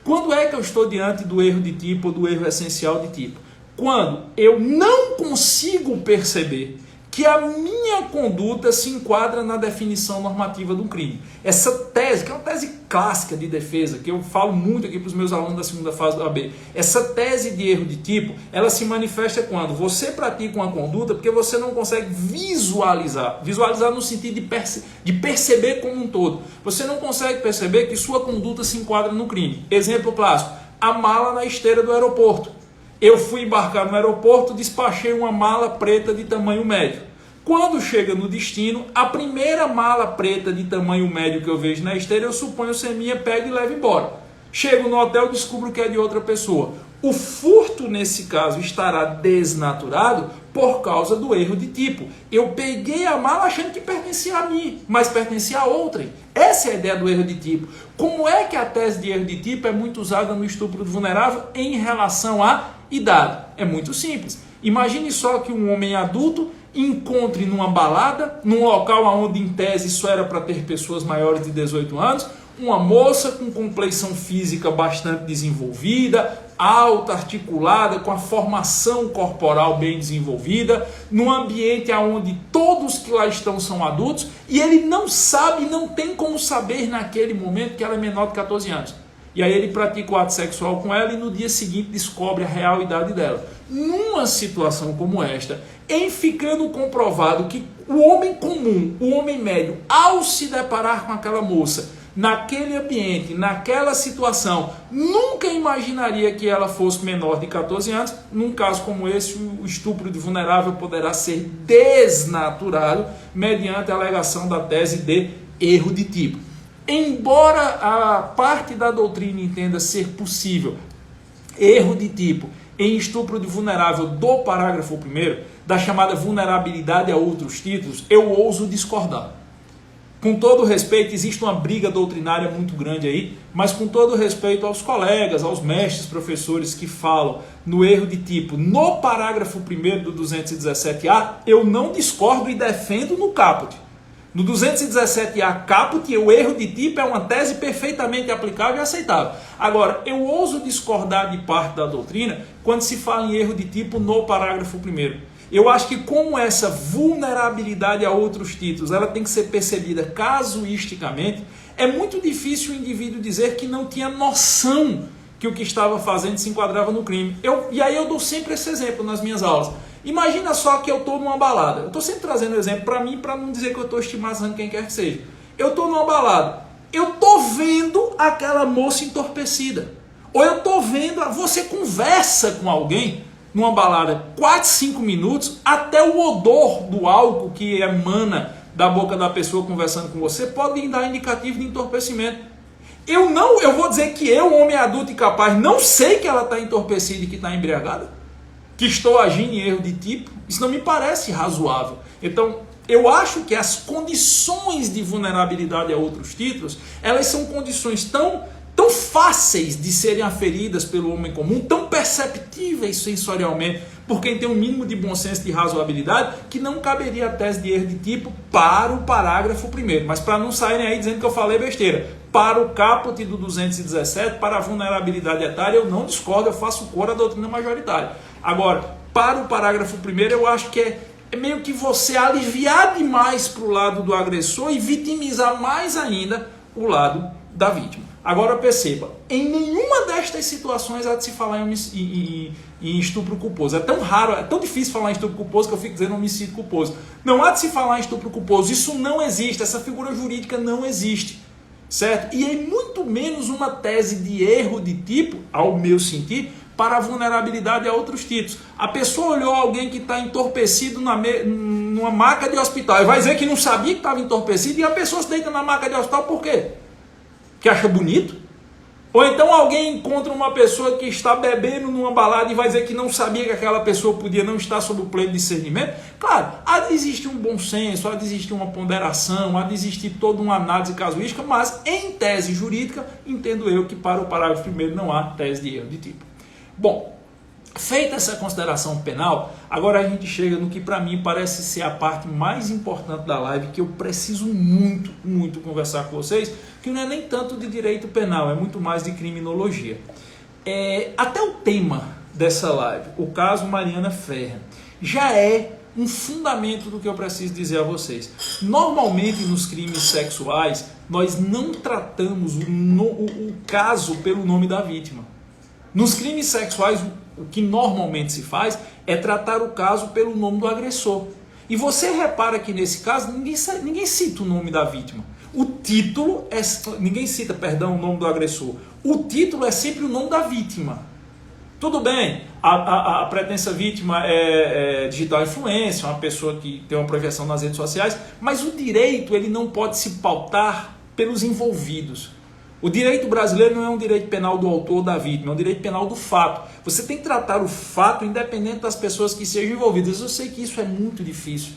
Quando é que eu estou diante do erro de tipo ou do erro essencial de tipo? Quando eu não consigo perceber que a minha conduta se enquadra na definição normativa do crime. Essa tese, que é uma tese clássica de defesa, que eu falo muito aqui para os meus alunos da segunda fase do AB, essa tese de erro de tipo, ela se manifesta quando você pratica uma conduta porque você não consegue visualizar no sentido de perceber como um todo. Você não consegue perceber que sua conduta se enquadra no crime. Exemplo clássico, a mala na esteira do aeroporto. Eu fui embarcar no aeroporto, despachei uma mala preta de tamanho médio. Quando chega no destino, a primeira mala preta de tamanho médio que eu vejo na esteira, eu suponho ser minha, pego e levo embora. Chego no hotel e descubro que é de outra pessoa. O furto, nesse caso, estará desnaturado por causa do erro de tipo. Eu peguei a mala achando que pertencia a mim, mas pertencia a outrem. Essa é a ideia do erro de tipo. Como é que a tese de erro de tipo é muito usada no estupro do vulnerável em relação à idade? É muito simples. Imagine só que um homem adulto encontre numa balada, num local onde em tese só era para ter pessoas maiores de 18 anos, uma moça com compleição física bastante desenvolvida, alta, articulada, com a formação corporal bem desenvolvida, num ambiente onde todos que lá estão são adultos, e ele não sabe, não tem como saber naquele momento que ela é menor de 14 anos. E aí ele pratica o ato sexual com ela e no dia seguinte descobre a real idade dela. Numa situação como esta, em ficando comprovado que o homem comum, o homem médio, ao se deparar com aquela moça, naquele ambiente, naquela situação, nunca imaginaria que ela fosse menor de 14 anos. Num caso como esse, o estupro de vulnerável poderá ser desnaturado mediante a alegação da tese de erro de tipo. Embora a parte da doutrina entenda ser possível erro de tipo em estupro de vulnerável do parágrafo 1º, da chamada vulnerabilidade a outros títulos, eu ouso discordar. Com todo respeito, existe uma briga doutrinária muito grande aí, mas com todo respeito aos colegas, aos mestres, professores que falam no erro de tipo no parágrafo 1º do 217A, eu não discordo e defendo no caput. No 217A caput, o erro de tipo é uma tese perfeitamente aplicável e aceitável. Agora, eu ouso discordar de parte da doutrina quando se fala em erro de tipo no parágrafo 1º. Eu acho que como essa vulnerabilidade a outros títulos ela tem que ser percebida casuisticamente, é muito difícil o indivíduo dizer que não tinha noção que o que estava fazendo se enquadrava no crime. E aí eu dou sempre esse exemplo nas minhas aulas. Imagina só que eu estou numa balada. Eu estou sempre trazendo exemplo para mim, para não dizer que eu estou estigmatizando quem quer que seja. Eu estou numa balada. Eu estou vendo aquela moça entorpecida. Ou eu estou vendo, você conversa com alguém numa balada 4, 5 minutos, até o odor do álcool que emana da boca da pessoa conversando com você pode dar indicativo de entorpecimento. Eu vou dizer que eu, homem adulto e capaz, não sei que ela está entorpecida e que está embriagada, que estou agindo em erro de tipo. Isso não me parece razoável. Então, eu acho que as condições de vulnerabilidade a outros títulos, elas são condições tão fáceis de serem aferidas pelo homem comum, tão perceptíveis sensorialmente por quem tem um mínimo de bom senso e de razoabilidade, que não caberia a tese de erro de tipo para o parágrafo 1º. Mas para não saírem aí dizendo que eu falei besteira, para o caput do 217, para a vulnerabilidade etária, eu não discordo, eu faço cor à doutrina majoritária. Agora, para o parágrafo 1º, eu acho que é meio que você aliviar demais para o lado do agressor e vitimizar mais ainda o lado da vítima. Agora perceba, em nenhuma destas situações há de se falar em estupro culposo. É tão raro, é tão difícil falar em estupro culposo que eu fico dizendo homicídio culposo. Não há de se falar em estupro culposo, isso não existe, essa figura jurídica não existe, certo? E é muito menos uma tese de erro de tipo, ao meu sentir, para a vulnerabilidade a outros títulos. A pessoa olhou alguém que está entorpecido numa maca de hospital e vai dizer que não sabia que estava entorpecido, e a pessoa se deita na maca de hospital por quê? Que acha bonito? Ou então alguém encontra uma pessoa que está bebendo numa balada e vai dizer que não sabia que aquela pessoa podia não estar sob o pleno discernimento? Claro, há de existir um bom senso, há de existir uma ponderação, há de existir toda uma análise casuística, mas em tese jurídica, entendo eu que para o parágrafo 1º não há tese de erro de tipo. Bom, feita essa consideração penal, agora a gente chega no que para mim parece ser a parte mais importante da live, que eu preciso muito conversar com vocês, que não é nem tanto de direito penal, é muito mais de criminologia. Até o tema dessa live, o caso Mariana Ferrer, já é um fundamento do que eu preciso dizer a vocês. Normalmente nos crimes sexuais, nós não tratamos o caso pelo nome da vítima. Nos crimes sexuais, o que normalmente se faz é tratar o caso pelo nome do agressor. E você repara que nesse caso ninguém cita o nome da vítima. O título ninguém cita, perdão, o nome do agressor. O título é sempre o nome da vítima. Tudo bem, a pretensa vítima é digital influencer, uma pessoa que tem uma projeção nas redes sociais, mas o direito ele não pode se pautar pelos envolvidos. O direito brasileiro não é um direito penal do autor ou da vítima, é um direito penal do fato. Você tem que tratar o fato independente das pessoas que sejam envolvidas. Eu sei que isso é muito difícil.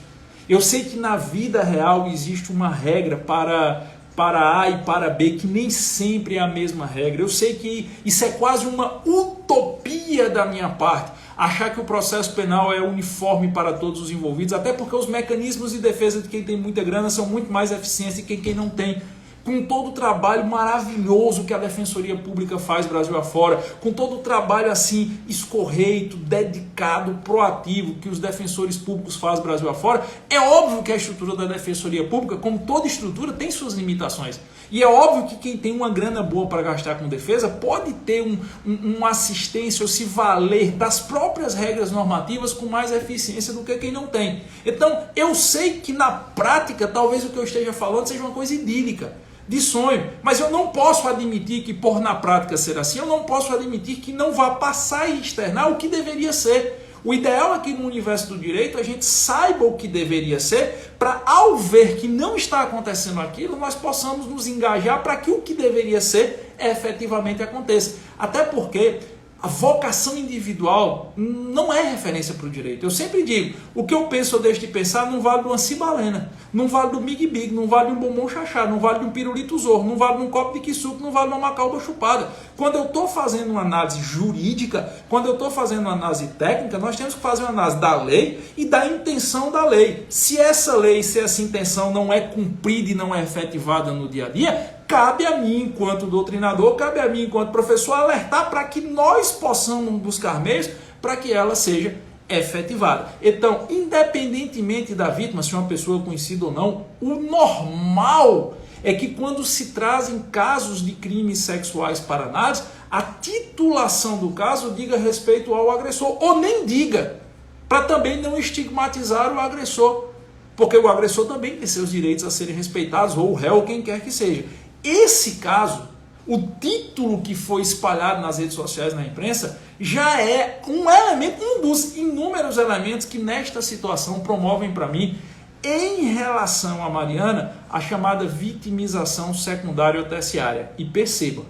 Eu sei que na vida real existe uma regra para A e para B, que nem sempre é a mesma regra. Eu sei que isso é quase uma utopia da minha parte, achar que o processo penal é uniforme para todos os envolvidos, até porque os mecanismos de defesa de quem tem muita grana são muito mais eficientes do que quem não tem. Com todo o trabalho maravilhoso que a Defensoria Pública faz Brasil afora, com todo o trabalho assim escorreito, dedicado, proativo que os defensores públicos fazem Brasil afora, é óbvio que a estrutura da Defensoria Pública, como toda estrutura, tem suas limitações. E é óbvio que quem tem uma grana boa para gastar com defesa pode ter uma assistência ou se valer das próprias regras normativas com mais eficiência do que quem não tem. Então, eu sei que na prática, talvez o que eu esteja falando seja uma coisa idílica. de sonho. Mas eu não posso admitir que, por na prática ser assim, eu não posso admitir que não vá passar e externar o que deveria ser. O ideal é que no universo do direito a gente saiba o que deveria ser, para ao ver que não está acontecendo aquilo, nós possamos nos engajar para que o que deveria ser efetivamente aconteça. Até porque a vocação individual não é referência para o direito. Eu sempre digo, o que eu penso ou deixo de pensar não vale de uma cibalena, não vale do Big Big, não vale de um bombom chachá, não vale de um pirulito zorro, não vale de um copo de quisuco, não vale de uma macalba chupada. Quando eu estou fazendo uma análise jurídica, quando eu estou fazendo uma análise técnica, nós temos que fazer uma análise da lei e da intenção da lei. Se essa lei, se essa intenção não é cumprida e não é efetivada no dia a dia, cabe a mim, enquanto doutrinador, cabe a mim, enquanto professor, alertar para que nós possamos buscar meios para que ela seja efetivada. Então, independentemente da vítima, se é uma pessoa conhecida ou não, o normal é que quando se trazem casos de crimes sexuais para análise, a titulação do caso diga respeito ao agressor, ou nem diga, para também não estigmatizar o agressor, porque o agressor também tem seus direitos a serem respeitados, ou o réu, quem quer que seja. Esse caso, o título que foi espalhado nas redes sociais, na imprensa, já é um elemento, um dos inúmeros elementos que nesta situação promovem para mim, em relação a Mariana, a chamada vitimização secundária ou terciária. E perceba,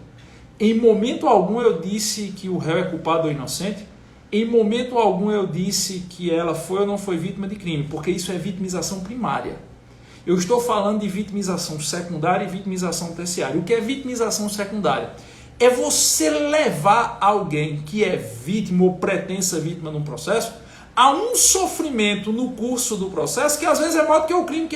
em momento algum eu disse que o réu é culpado ou inocente, em momento algum eu disse que ela foi ou não foi vítima de crime, porque isso é vitimização primária. Eu estou falando de vitimização secundária e vitimização terciária. O que é vitimização secundária? É você levar alguém que é vítima ou pretensa vítima num processo a um sofrimento no curso do processo que às vezes é maior do que o crime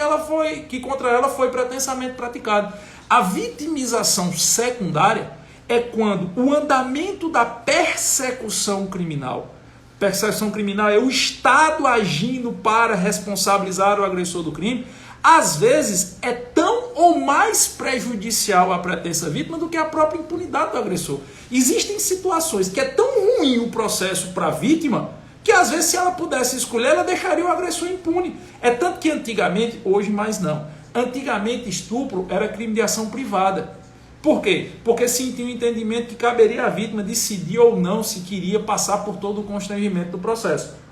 que contra ela foi pretensamente praticado. A vitimização secundária é quando o andamento da persecução criminal é o Estado agindo para responsabilizar o agressor do crime, às vezes é tão ou mais prejudicial à pretensa vítima do que a própria impunidade do agressor. Existem situações que é tão ruim o processo para a vítima que às vezes se ela pudesse escolher, ela deixaria o agressor impune. É tanto que antigamente, hoje mais não, antigamente estupro era crime de ação privada. Por quê? Porque se tinha um entendimento que caberia à vítima decidir ou não se queria passar por todo o constrangimento do processo.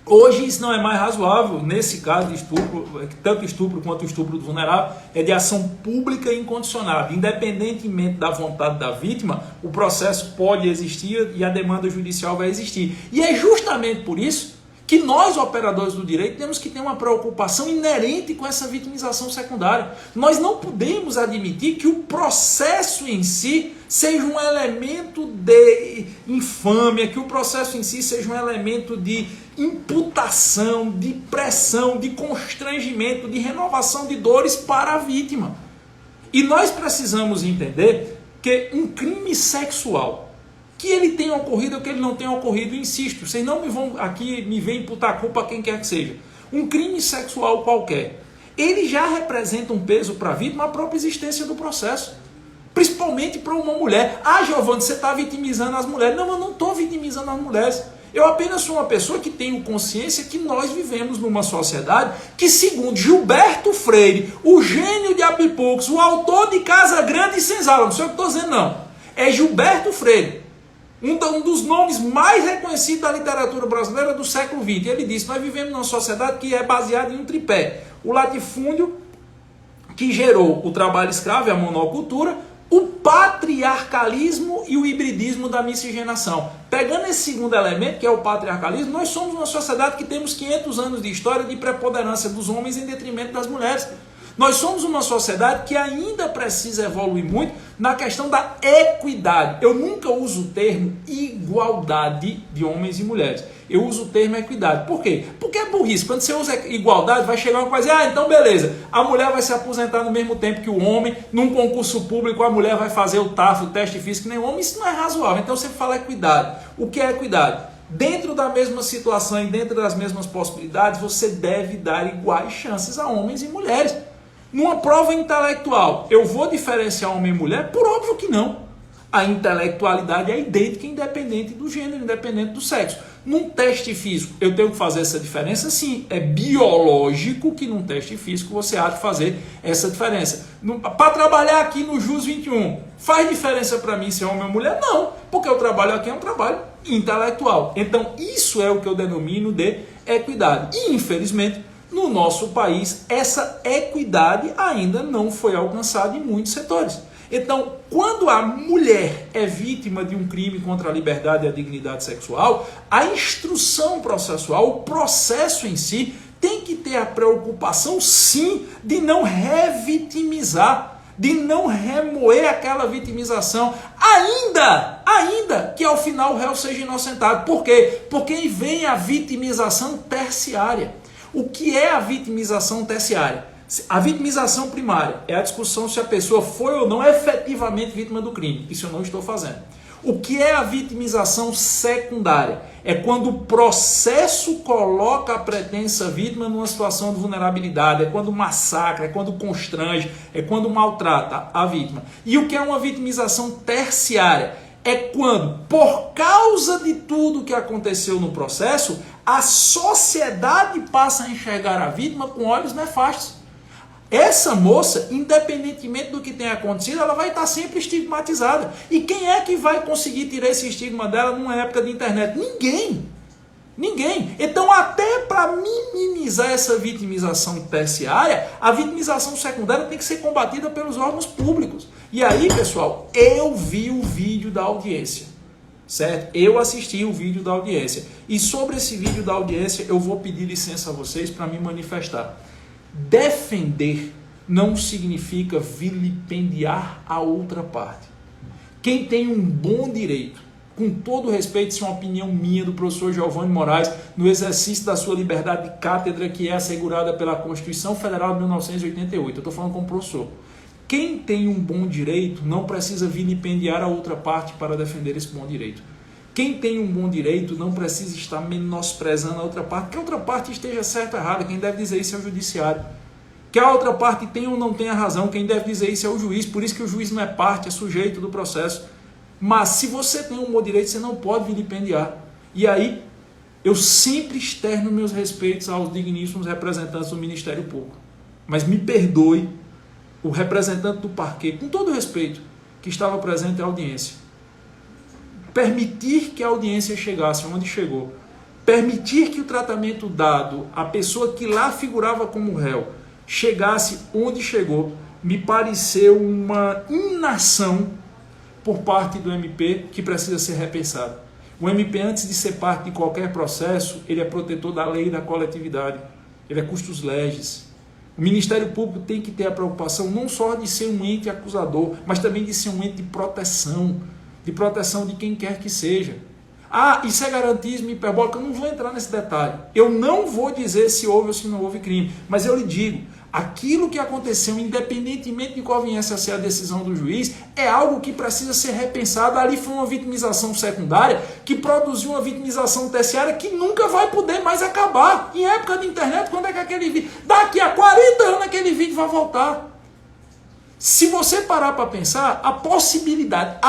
Hoje isso não é mais razoável. Nesse caso de estupro, tanto estupro quanto o estupro do vulnerável é de ação pública e incondicionada. Independentemente da vontade da vítima, o processo pode existir e a demanda judicial vai existir. E é justamente por isso que nós, operadores do direito, temos que ter uma preocupação inerente com essa vitimização secundária. Nós não podemos admitir que o processo em si seja um elemento de infâmia, que o processo em si seja um elemento de imputação, de pressão, de constrangimento, de renovação de dores para a vítima. E nós precisamos entender que um crime sexual, que ele tenha ocorrido ou que ele não tenha ocorrido, insisto, vocês não me vão aqui me ver imputar a culpa a quem quer que seja. Um crime sexual qualquer, ele já representa um peso para a vítima, a própria existência do processo. Principalmente para uma mulher. Ah, Giovanni, você está vitimizando as mulheres. Não, eu não estou vitimizando as mulheres. Eu apenas sou uma pessoa que tenho consciência que nós vivemos numa sociedade que, segundo Gilberto Freire, o gênio de Apipux, o autor de Casa Grande e Senzala, não sei o que estou dizendo não, é Gilberto Freire, um dos nomes mais reconhecidos da literatura brasileira do século XX. Ele disse, nós vivemos numa sociedade que é baseada em um tripé: o latifúndio, que gerou o trabalho escravo e a monocultura, o patriarcalismo e o hibridismo da miscigenação. Pegando esse segundo elemento, que é o patriarcalismo, nós somos uma sociedade que temos 500 anos de história de preponderância dos homens em detrimento das mulheres. Nós somos uma sociedade que ainda precisa evoluir muito na questão da equidade. Eu nunca uso o termo igualdade de homens e mulheres. Eu uso o termo equidade. Por quê? Porque é burrice. Quando você usa igualdade, vai chegar uma coisa, então beleza, a mulher vai se aposentar no mesmo tempo que o homem, num concurso público a mulher vai fazer o TAF, o teste físico, nem o homem. Isso não é razoável. Então você fala equidade. O que é equidade? Dentro da mesma situação e dentro das mesmas possibilidades, você deve dar iguais chances a homens e mulheres. Numa prova intelectual, eu vou diferenciar homem e mulher? Por óbvio que não. A intelectualidade é idêntica, independente do gênero, independente do sexo. Num teste físico, eu tenho que fazer essa diferença? Sim, é biológico que num teste físico você há de fazer essa diferença. Para trabalhar aqui no JUS 21, faz diferença para mim se é homem ou mulher? Não, porque o trabalho aqui é um trabalho intelectual. Então, isso é o que eu denomino de equidade. E, infelizmente, no nosso país, essa equidade ainda não foi alcançada em muitos setores. Então, quando a mulher é vítima de um crime contra a liberdade e a dignidade sexual, a instrução processual, o processo em si, tem que ter a preocupação, sim, de não revitimizar, de não remoer aquela vitimização, ainda que ao final o réu seja inocentado. Por quê? Porque aí vem a vitimização terciária. O que é a vitimização terciária? A vitimização primária é a discussão se a pessoa foi ou não efetivamente vítima do crime. Isso eu não estou fazendo. O que é a vitimização secundária? É quando o processo coloca a pretensa vítima numa situação de vulnerabilidade, é quando massacra, é quando constrange, é quando maltrata a vítima. E o que é uma vitimização terciária? É quando, por causa de tudo que aconteceu no processo, a sociedade passa a enxergar a vítima com olhos nefastos. Essa moça, independentemente do que tenha acontecido, ela vai estar sempre estigmatizada. E quem é que vai conseguir tirar esse estigma dela numa época de internet? Ninguém. Ninguém. Então, até para minimizar essa vitimização terciária, a vitimização secundária tem que ser combatida pelos órgãos públicos. E aí, pessoal, eu vi o vídeo da audiência, certo? Eu assisti o vídeo da audiência. E sobre esse vídeo da audiência, eu vou pedir licença a vocês para me manifestar. Defender não significa vilipendiar a outra parte. Quem tem um bom direito, com todo respeito, isso é uma opinião minha do professor Giovanni Moraes, no exercício da sua liberdade de cátedra que é assegurada pela Constituição Federal de 1988. Eu estou falando como professor. Quem tem um bom direito não precisa vilipendiar a outra parte para defender esse bom direito. Quem tem um bom direito não precisa estar menosprezando a outra parte, que a outra parte esteja certa ou errada. Quem deve dizer isso é o judiciário. Que a outra parte tenha ou não tenha razão, quem deve dizer isso é o juiz. Por isso que o juiz não é parte, é sujeito do processo. Mas se você tem um bom direito, você não pode vilipendiar. E aí, eu sempre externo meus respeitos aos digníssimos representantes do Ministério Público. Mas me perdoe o representante do parquê, com todo respeito, que estava presente à audiência. Permitir que a audiência chegasse onde chegou, permitir que o tratamento dado à pessoa que lá figurava como réu chegasse onde chegou, me pareceu uma inação por parte do MP que precisa ser repensada. O MP, antes de ser parte de qualquer processo, ele é protetor da lei e da coletividade, ele é custos legis. O Ministério Público tem que ter a preocupação não só de ser um ente acusador, mas também de ser um ente de proteção de quem quer que seja. Ah, isso é garantismo hiperbólico, eu não vou entrar nesse detalhe. Eu não vou dizer se houve ou se não houve crime, mas eu lhe digo, aquilo que aconteceu, independentemente de qual viesse a ser a decisão do juiz, é algo que precisa ser repensado. Ali foi uma vitimização secundária que produziu uma vitimização terciária que nunca vai poder mais acabar. Em época de internet, quando é que aquele vídeo... Daqui a 40 anos aquele vídeo vai voltar. Se você parar para pensar, a possibilidade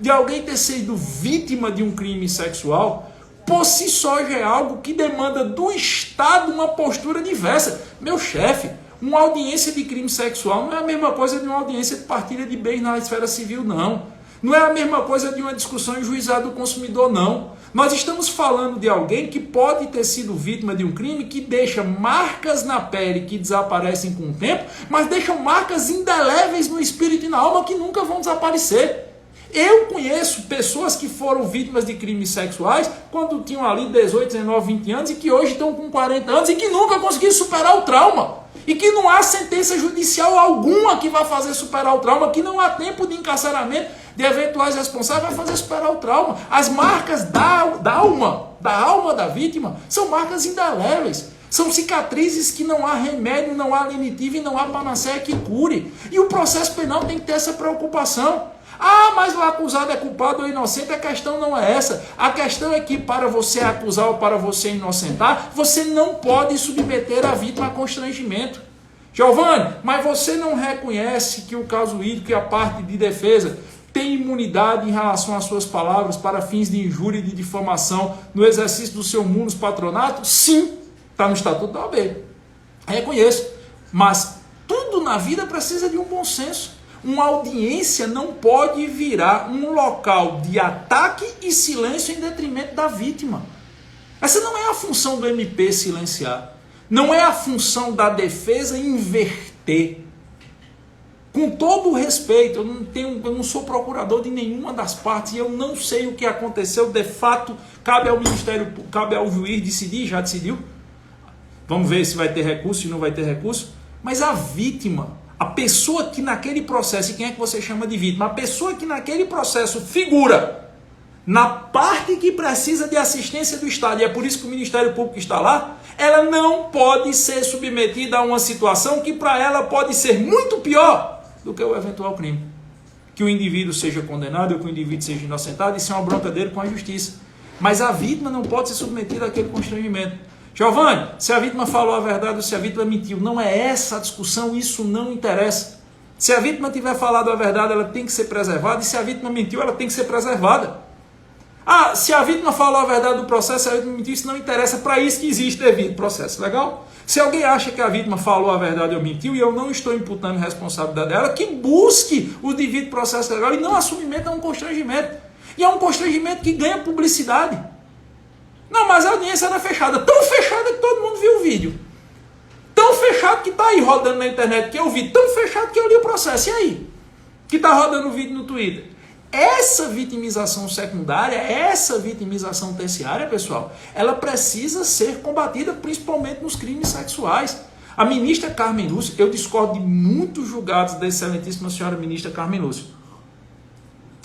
de alguém ter sido vítima de um crime sexual, por si só já é algo que demanda do Estado uma postura diversa. Meu chefe, uma audiência de crime sexual não é a mesma coisa de uma audiência de partilha de bens na esfera civil, não. Não é a mesma coisa de uma discussão em juizado do consumidor, não. Nós estamos falando de alguém que pode ter sido vítima de um crime que deixa marcas na pele que desaparecem com o tempo, mas deixam marcas indeléveis no espírito e na alma que nunca vão desaparecer. Eu conheço pessoas que foram vítimas de crimes sexuais quando tinham ali 18, 19, 20 anos e que hoje estão com 40 anos e que nunca conseguiram superar o trauma. E que não há sentença judicial alguma que vai fazer superar o trauma, que não há tempo de encarceramento de eventuais responsáveis vai fazer superar o trauma. As marcas da alma da vítima são marcas indeléveis. São cicatrizes que não há remédio, não há lenitivo e não há panaceia que cure. E o processo penal tem que ter essa preocupação. Ah, mas o acusado é culpado ou inocente, a questão não é essa. A questão é que para você acusar ou para você inocentar, você não pode submeter a vítima a constrangimento. Giovanni, mas você não reconhece que o casuídico e a parte de defesa tem imunidade em relação às suas palavras para fins de injúria e de difamação no exercício do seu munus patronato? Sim, está no Estatuto da OAB. Reconheço. Mas tudo na vida precisa de um bom senso. Uma audiência não pode virar um local de ataque e silêncio em detrimento da vítima. Essa não é a função do MP silenciar. Não é a função da defesa inverter. Com todo o respeito, eu não sou procurador de nenhuma das partes e eu não sei o que aconteceu. De fato, cabe ao Ministério, cabe ao juiz decidir, já decidiu. Vamos ver se vai ter recurso, se não vai ter recurso. Mas a vítima, a pessoa que naquele processo, e quem é que você chama de vítima? A pessoa que naquele processo figura na parte que precisa de assistência do Estado, e é por isso que o Ministério Público está lá, ela não pode ser submetida a uma situação que para ela pode ser muito pior do que o eventual crime. Que o indivíduo seja condenado ou que o indivíduo seja inocentado, isso é uma bronca dele com a justiça. Mas a vítima não pode ser submetida àquele constrangimento. Giovanni, se a vítima falou a verdade ou se a vítima mentiu, não é essa a discussão, isso não interessa. Se a vítima tiver falado a verdade, ela tem que ser preservada, e se a vítima mentiu, ela tem que ser preservada. Ah, se a vítima falou a verdade do processo, se a vítima mentiu, isso não interessa, para isso que existe devido processo, legal? Se alguém acha que a vítima falou a verdade ou mentiu, e eu não estou imputando a responsabilidade dela, que busque o devido processo legal e não assumimento é um constrangimento. E é um constrangimento que ganha publicidade. Não, mas a audiência era fechada, tão fechada que todo mundo viu o vídeo. Tão fechado que está aí rodando na internet que eu vi, tão fechado que eu li o processo. E aí? Que está rodando o vídeo no Twitter. Essa vitimização secundária, essa vitimização terciária, pessoal, ela precisa ser combatida principalmente nos crimes sexuais. A ministra Carmen Lúcia, eu discordo de muitos julgados da excelentíssima senhora ministra Carmen Lúcia.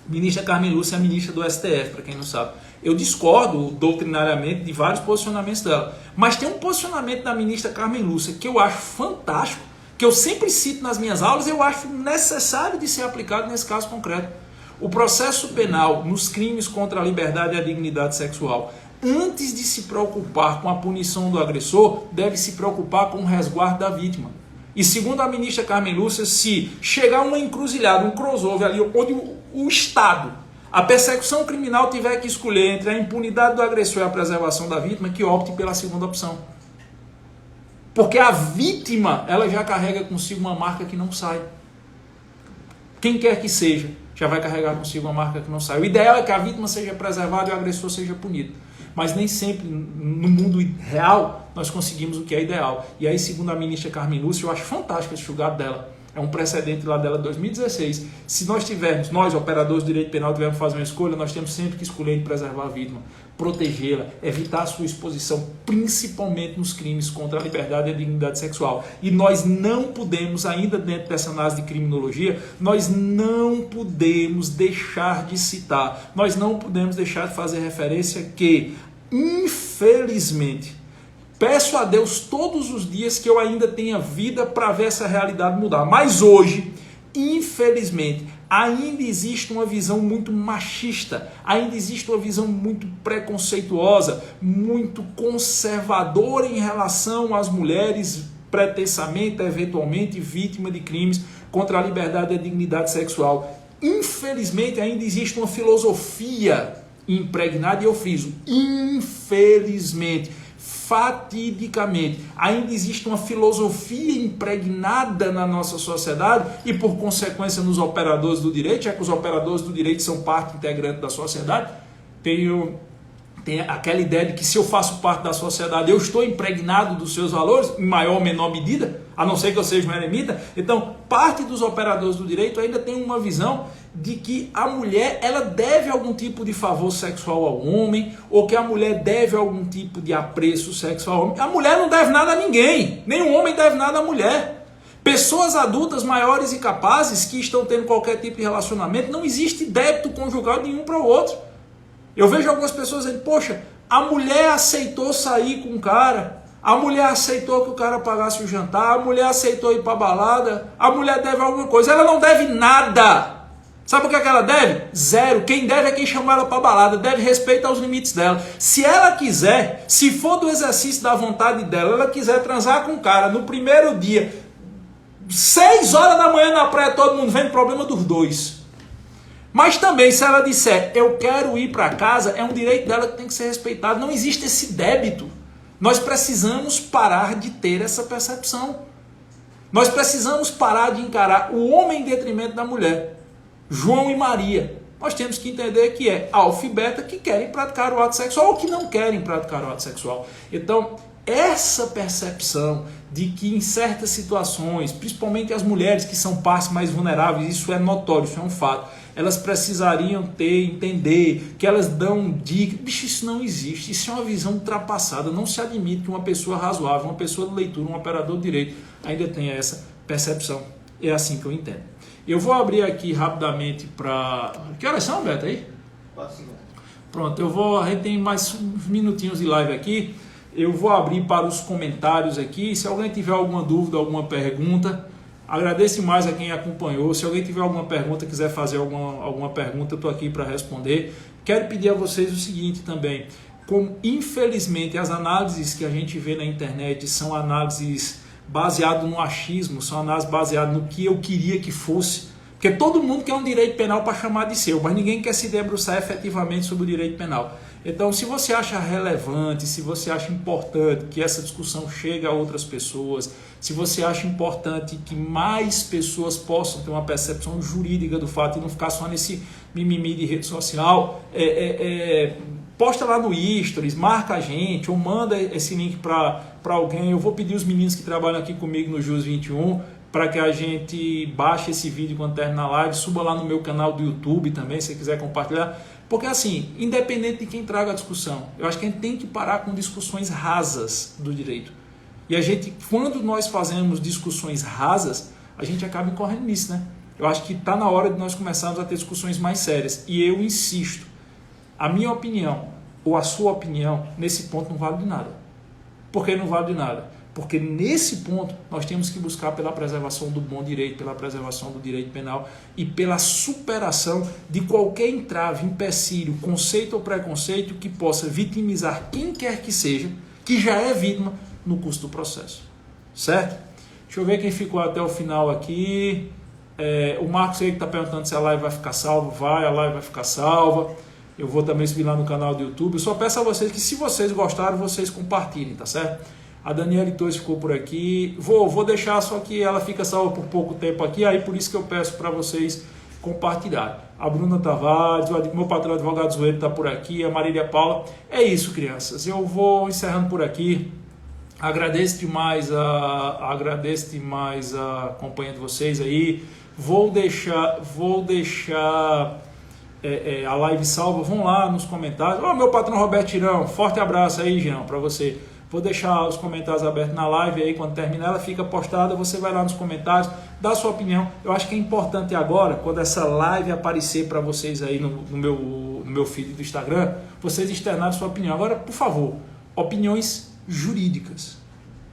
Ministra Carmen Lúcia é a ministra do STF, para quem não sabe. Eu discordo doutrinariamente de vários posicionamentos dela. Mas tem um posicionamento da ministra Carmen Lúcia que eu acho fantástico, que eu sempre cito nas minhas aulas, eu acho necessário de ser aplicado nesse caso concreto. O processo penal nos crimes contra a liberdade e a dignidade sexual, antes de se preocupar com a punição do agressor, deve se preocupar com o resguardo da vítima. E segundo a ministra Carmen Lúcia, se chegar uma encruzilhada, um crossover ali, onde o Estado, a persecução criminal tiver que escolher entre a impunidade do agressor e a preservação da vítima, que opte pela segunda opção. Porque a vítima, ela já carrega consigo uma marca que não sai. Quem quer que seja, já vai carregar consigo uma marca que não sai. O ideal é que a vítima seja preservada e o agressor seja punido. Mas nem sempre, no mundo real, nós conseguimos o que é ideal. E aí, segundo a ministra Carmen Lúcia, eu acho fantástico esse julgado dela. É um precedente lá dela de 2016. Se nós tivermos, nós, operadores do direito penal, tivermos que fazer uma escolha, nós temos sempre que escolher preservar a vítima, protegê-la, evitar a sua exposição, principalmente nos crimes contra a liberdade e a dignidade sexual. E nós não podemos, ainda dentro dessa análise de criminologia, nós não podemos deixar de citar, nós não podemos deixar de fazer referência que, infelizmente, peço a Deus todos os dias que eu ainda tenha vida para ver essa realidade mudar. Mas hoje, infelizmente, ainda existe uma visão muito machista, ainda existe uma visão muito preconceituosa, muito conservadora em relação às mulheres pretensamente, eventualmente, vítimas de crimes contra a liberdade e a dignidade sexual. Infelizmente, ainda existe uma filosofia impregnada, e eu friso, infelizmente, fatidicamente, ainda existe uma filosofia impregnada na nossa sociedade e, por consequência, nos operadores do direito, já que os operadores do direito são parte integrante da sociedade, tem aquela ideia de que se eu faço parte da sociedade, eu estou impregnado dos seus valores, em maior ou menor medida, a não ser que eu seja um eremita. Então, parte dos operadores do direito ainda tem uma visão de que a mulher, ela deve algum tipo de favor sexual ao homem, ou que a mulher deve algum tipo de apreço sexual ao homem. A mulher não deve nada a ninguém, nem o homem deve nada à mulher. Pessoas adultas maiores e capazes que estão tendo qualquer tipo de relacionamento, não existe débito conjugal de um para o outro. Eu vejo algumas pessoas dizendo, poxa, a mulher aceitou sair com o cara, a mulher aceitou que o cara pagasse o jantar, a mulher aceitou ir para balada, a mulher deve alguma coisa, ela não deve nada. Sabe o que é que ela deve? Zero. Quem deve é quem chamou ela para balada, deve respeito aos limites dela. Se ela quiser, se for do exercício da vontade dela, ela quiser transar com o cara no primeiro dia, 6 horas da manhã na praia, todo mundo vendo, problema dos dois. Mas também, se ela disser, eu quero ir para casa, é um direito dela que tem que ser respeitado. Não existe esse débito. Nós precisamos parar de ter essa percepção. Nós precisamos parar de encarar o homem em detrimento da mulher. João e Maria. Nós temos que entender que é alfa e beta que querem praticar o ato sexual ou que não querem praticar o ato sexual. Então, essa percepção de que em certas situações, principalmente as mulheres que são partes mais vulneráveis, isso é notório, isso é um fato, elas precisariam entender que elas dão dicas. Bicho, isso não existe, isso é uma visão ultrapassada. Não se admite que uma pessoa razoável, uma pessoa de leitura, um operador de direito ainda tenha essa percepção. É assim que eu entendo. Eu vou abrir aqui rapidamente para... Que horas são, Beto, aí? 4h50. Pronto, a gente tem mais uns minutinhos de live aqui. Eu vou abrir para os comentários aqui. Se alguém tiver alguma dúvida, alguma pergunta, agradeço mais a quem acompanhou. Se alguém tiver alguma pergunta, quiser fazer alguma pergunta, eu estou aqui para responder. Quero pedir a vocês o seguinte também. Como infelizmente as análises que a gente vê na internet são análises baseadas no achismo, são análises baseadas no que eu queria que fosse. Porque todo mundo quer um direito penal para chamar de seu, mas ninguém quer se debruçar efetivamente sobre o direito penal. Então, se você acha relevante, se você acha importante que essa discussão chegue a outras pessoas, se você acha importante que mais pessoas possam ter uma percepção jurídica do fato e não ficar só nesse mimimi de rede social, posta lá no Stories, marca a gente ou manda esse link para alguém. Eu vou pedir os meninos que trabalham aqui comigo no Jus 21 para que a gente baixe esse vídeo quando terminar a live, suba lá no meu canal do YouTube também, se você quiser compartilhar. Porque assim, independente de quem traga a discussão, eu acho que a gente tem que parar com discussões rasas do direito. E a gente, quando nós fazemos discussões rasas, a gente acaba incorrendo nisso, né? Eu acho que está na hora de nós começarmos a ter discussões mais sérias. E eu insisto, a minha opinião ou a sua opinião nesse ponto não vale de nada. Por que não vale de nada? Porque nesse ponto nós temos que buscar pela preservação do bom direito, pela preservação do direito penal e pela superação de qualquer entrave, empecilho, conceito ou preconceito que possa vitimizar quem quer que seja, que já é vítima no curso do processo. Certo? Deixa eu ver quem ficou até o final aqui. O Marcos aí que está perguntando se a live vai ficar salva. Vai, a live vai ficar salva. Eu vou também subir lá no canal do YouTube. Eu só peço a vocês que, se vocês gostaram, vocês compartilhem, tá certo? A Daniela Torres ficou por aqui. Vou deixar, só que ela fica salva por pouco tempo aqui, aí por isso que eu peço para vocês compartilharem. A Bruna Tavares, meu patrão advogado Zoeiro está por aqui, a Marília Paula. É isso, crianças. Eu vou encerrando por aqui. Agradeço demais a companhia de vocês aí. Vou deixar a live salva. Vão lá nos comentários. Meu patrão Roberto Tirão, forte abraço aí, Jean, para você. Vou deixar os comentários abertos na live aí, quando terminar ela fica postada, você vai lá nos comentários, dá a sua opinião. Eu acho que é importante agora, quando essa live aparecer para vocês aí no meu feed do Instagram, vocês externarem sua opinião. Agora, por favor, opiniões jurídicas,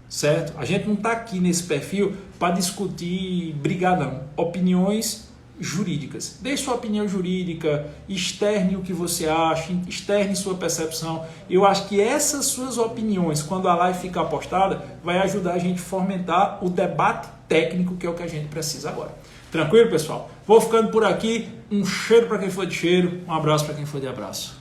certo? A gente não está aqui nesse perfil para discutir brigadão. Opiniões jurídicas. Dê sua opinião jurídica, externe o que você acha, externe sua percepção. Eu acho que essas suas opiniões, quando a live ficar postada, vai ajudar a gente a fomentar o debate técnico, que é o que a gente precisa agora. Tranquilo, pessoal? Vou ficando por aqui. Um cheiro para quem for de cheiro, um abraço para quem for de abraço.